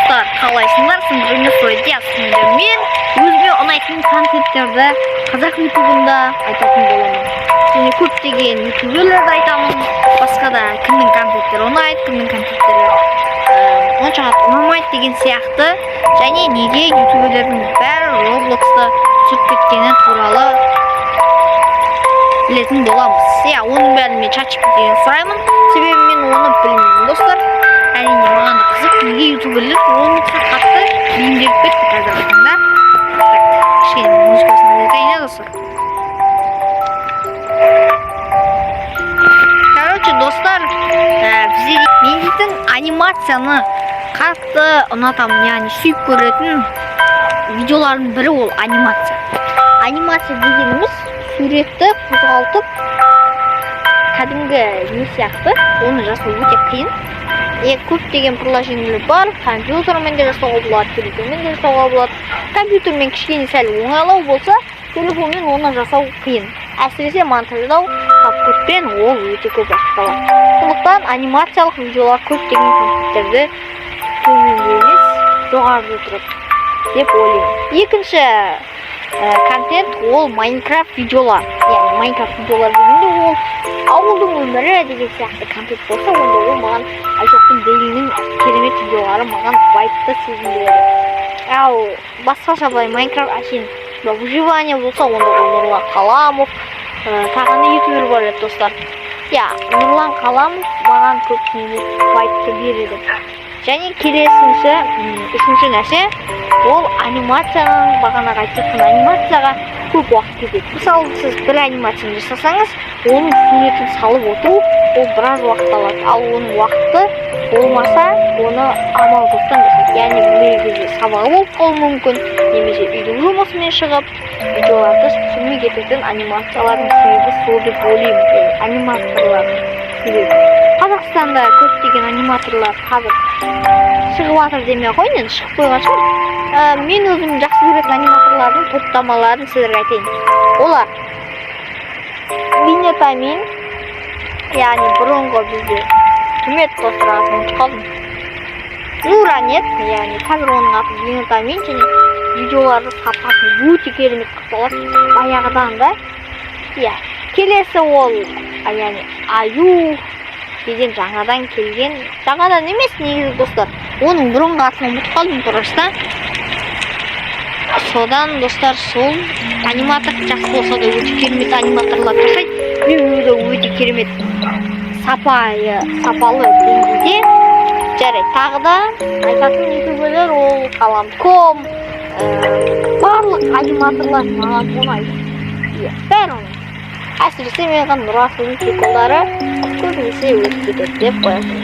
достар, қалайсыңдар? Сіздермен сөйлесемін. Мен өзіме ұнайтын контенттерді қазақ ютубында айтатын боламын. Және көптеген ютуберлерді айтамын. Басқа да кімнің контенттері ұнайды, кімнің контенттері онша ұнамайды деген сияқты. Және неге ютуберлердің бәрі Roblox'та түсіп кеткені туралы білетін боламыз. Оның бәрін мен ChatGPT-ден сұраймын. Себебі мен оны білмеймін, достар. Әрине маған да қызық, неге ютуберлер Roblox'a қатты бейімделіп кетті қазіргі таңда. Кішкене музыкасын айтайын, достар. Короче, достар, бізде мен дейтін анимацияны қатты ұнатамын, яғни сүйіп көретін видеолардың бірі ол анимация. Анимация дегеніміз суретті қозғалтып кәдімгі не сияқты, оны жасау өте қиын. Көптеген приложениелер бар, компьютермен де жасауға болады, телефонмен де жасауға болады. Компьютермен кішкене сәл оңайлау болса, телефонмен оны жасау қиын. Әсіресе монтаждау капкутпен ол өте көп уақыт алады. Сондықтан анимациялық видеолар көптеген контенттерді төменде емес, жоғарыда тұрады деп ойлаймын. Екінші контент ол Майнкрафт видеолар. Яғни Майнкрафт видеолар дегенде ол ауылдың өмірі деген сияқты контент болса, онда ол маған Айшоқтың Дейлінің керемет видеолары маған вайпты сезіндіреді. Ал басқаша былай Майнкрафт әшейін выживание болса, онда ол Нұрлан Қаламов, тағы да ютубер бар еді, достар. Нұрлан Қаламов маған көп вайпты береді. Және келесінші, үшінші нәрсе, ол анимацияның, бағанағы айтқан анимацияға көп уақыт кетеді. Мысалы, сіз бір анимацияны жасасаңыз, оның суретін салып отыру, ол біраз уақыт алады. Ал оның уақыты болмаса, оны амал жоқтан жасайды. Яғни бір кезде сабағы болып қалуы мүмкін, немесе үйдің жұмысымен шығып, видеоларды түсірмей кететін анимациялардың себебі сол деп ойлаймын. Аниматорлардың себебі. Қазақстанда көптеген аниматорлар қазір шығып жатыр демей ақ қойын, енді шығып қойған шығар. Мен өзім жақсы көретін аниматорлардың топтамаларын сіздерге айтайын. Олар Бейнетамин, яғни бұрынғы бізде кім еді, достар, атын ұмытып қалдым. Нуранет, яғни қазір оның аты Бейнетамин, және видеоларды сапасын өте керемет қылып баяғыдан да. Келесі ол, яғни Аю деген жаңадан келген, жаңадан емес негізі, достар. Оның бұрынғы атын ұмытып қалдым просто. Содан, достар, сол аниматор жақсы болса да өте керемет аниматорлар жасайды. Біреуі де өте керемет сапалы деңгейде. Жарайды, тағы да айтатын ютуберлер ол Қалам.ком, барлық аниматорлар маған ұнайды. Бәрі ұнайды. Әсіресе маған Нұрасылдың приколдары көбінесе өтіп кетеді деп қоясың.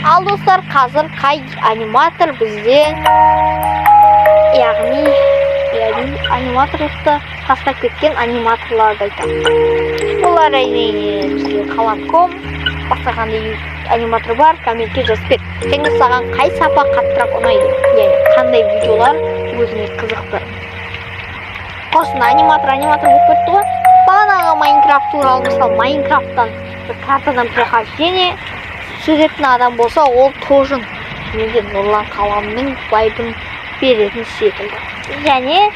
Ал, достар, қазір қай аниматор бізде, яғни аниматорлықты тастап кеткен аниматорларды айтамын. Олар бізде Қалам.ком, басқа қандай аниматор бар, комментке жазып кет. Және саған қай сапа қаттырақ ұнайды, яғни қандай видеолар өзіңе қызықты. Қосын аниматор болып кетті ғой. Бағанағы Майнкрафт туралы, мысалы, Майнкрафттан бір картадан прохождение түсіретін адам болса, ол тоже неге Нұрлан Қаламның вайбын беретін секілді. Және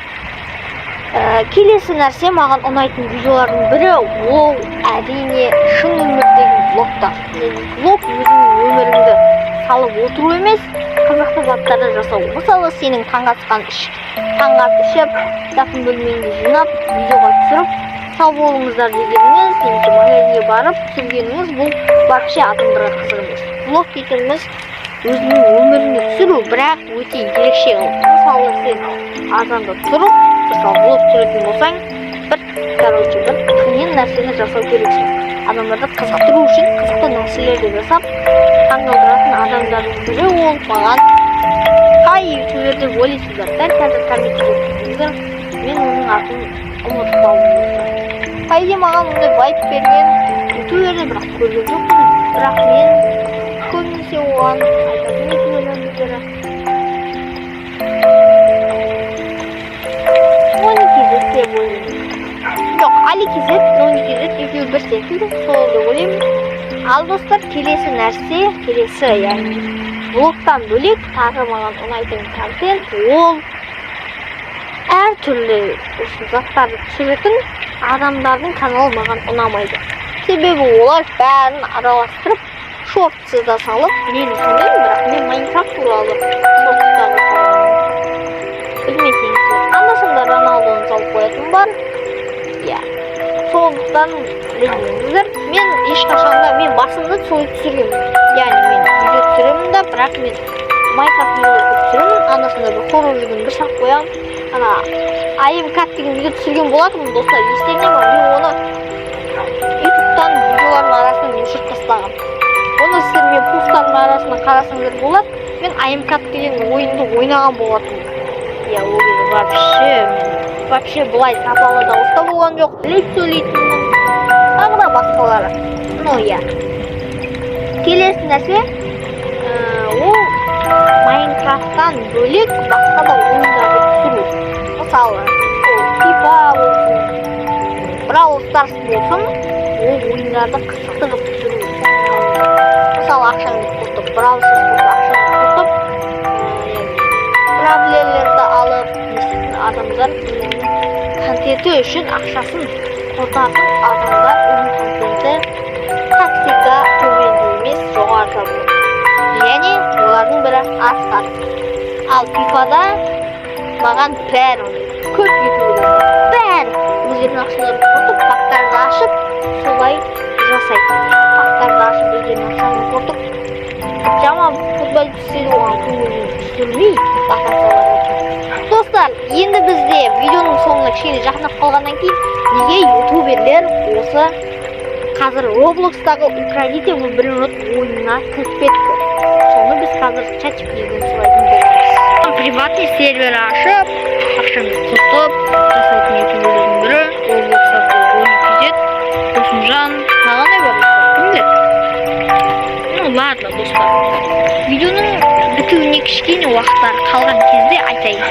келесі нәрсе маған ұнайтын видеолардың бірі ол әрине шын өмірдегі влогтар. Влог өзіңнің өміріңді салып отыру емес, қызықты заттарды жасау. Мысалы, сенің таңғы ішіп, затын бөлмеңді жинап, видеоға түсіріп, сау болыңыздар дегеніңіз, немесе магазинге барып түсіргеніңіз, бұл вообще адамдарға қызық емес. Влог дейтініміз өзінің өміріңді түсіру, бірақ өте ерекше. Мысалы, сен азанда тұрып, мысалы, влог түсіретін болсаң, бір қиын нәрсені жасау керексің. Адамдарды қызықтыру үшін қызықты нәрселерді жасап, таңғалдыратын адамдардың бірі ол маған қай ютубер деп ойлайсыздар. Дәл қазір комментке жазыңыздар, мен оның атын ұмытып қалдым. Қайде маған ондай вайп берген ютуберді бірақ көрген жоқпын. Бірақ мен көбінесе оған айтатын ютубердің бірі Ноникизет деп ойлаймын. Жоқ, Аликизет, Ноникизет екеуі бір секілді, сол деп ойлаймын. Ал, достар, келесі нәрсе, яғни блогтан бөлек тағы маған ұнайтын контент ол әртүрлі заттарды түсіретін адамдардың каналы маған ұнамайды. Себебі олар бәрін араластырып шортсы да салып, мен түсінемін, бірақ мен Майнкрафт туралы шорттарды білмесеңіздер, анда-санда Роналдоны салып қоятын бар. Иә. Сондықтан білмеңіздер, мен ешқашанда мен басымды солай түсіремін. Яғни мен видео түсіремін да, бірақ мен Майнкрафт видеоларды түсіремін, анда-санда бір хоррор видеоны бір салып қоямын. Ана IMCAT деген видео түсірген болатынмын, достар. Естеріңізде бар, мен оны YouTube'дан видеолардың арасынан өшіріп тастағам. Оны сіздер мен посттардың арасынан қарасаңыздар болады. Мен IMCAT деген ойынды ойнаған болатынмын. Иә, ол кезде вообще бұлай сапалы дауыста болған жоқ. Леп сөйлейтінмін. Тағы да басқалары. Ну, иә. Келесі нәрсе, ол Майнкрафттан бөлек басқа да ойындарды түсіру. Мысалы, FIFA болсын, Brawl Stars болсын, ол ойындарды қызықты қылып түсіру. Мысалы, ақшаңды қосып, Brawl Stars ақшаңды қосып, проблемаларды алып, адамдар контенті үшін ақшасын қосатын адамдар оның контенті тактика төменде емес, жоғарыда болады. Және олардың бірі Астар. Ал FIFA-да маған бәрі көп ютуберлер бәрі өздерінің ақшаларын қосып, пактарды ашып, солай жасайды. Пактарды ашып, өздерінің ақшасын қосып, жаман футбол түседі, оған көңілін түсірмей, локацияларға. Достар, енді бізде видеоның соңына кішкене жақындап қалғаннан кейін, неге ютуберлер осы қазір Roblox-тағы украдите в брюнет ойынына кіріп кетті? Соны біз қазір ChatGPT-ден сұрайтын боламыз. Приватный сервер ашып, ақшаны қосып, жасайтын ютуберлердің бірі Roblox-тағы ойын күзет, Досымжан, тағы не бар достар? Ну ладно, достар. Видеоның бітуіне кішкене уақыттар қалған кезде айтайын.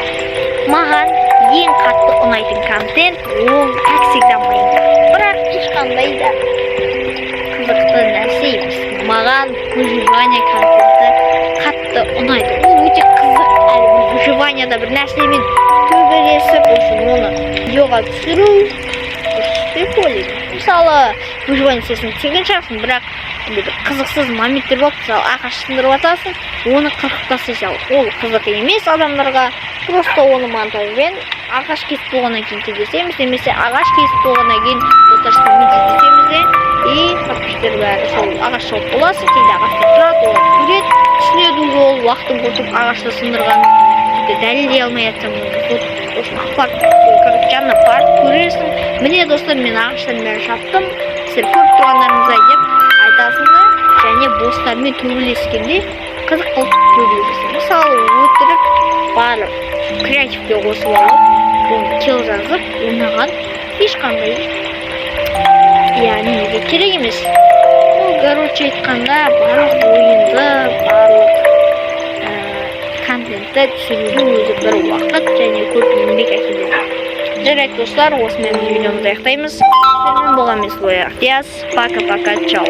Маған ең қатты ұнайтын контент ол как всегда Майнкрафт. Бірақ ешқандай да қызықты нәрсе емес. Маған выживание контенті қатты ұнайды. Ол өте қызық, әлі выживанияда бір нәрсемен төбелесіп, оны видеоға түсіру прикольно. Мысалы, выживание сесін теген шығарсың, бірақ қызықсыз моменттер болып, мысалы, ағаш сындырып атасың, оны қырқып тастайсың. Ол қызық емес адамдарға. Просто оны монтажбен ағаш кесіп болғаннан кейін кездесеміз, немесе ағаш кесіп болғаннан кейін оташпен кездесеміз де, и подписчиктер бәрі сол ағаш шауып боласың, кейде ағашта тұрады, олар көреді, түсінеді ол уақытын қосып ағашты сындырған, дәлелдей алмай жатсам, осыны апарып, жанына барып көресің. Міне достар, мен ағаштарын бәрін шаптым, сіздер көріп тұрғандарыңыздай деп айтасыңдар, және бостармен төбелескенде қызық қылып төбелесің. Мысалы, өтірік барып креативке қосып алып, оны кел жазып, ойнаған ешқандай неге керек емес. Короче айтқанда, барлық ойынды, барлық контентті түсірудің өзі бір уақыт және көп еңбек әкеледі. Жарайды достар, осымен видеомызды аяқтаймыз. Сіздермен болған мен Слоя Ахтияз. Пока-пока, чао.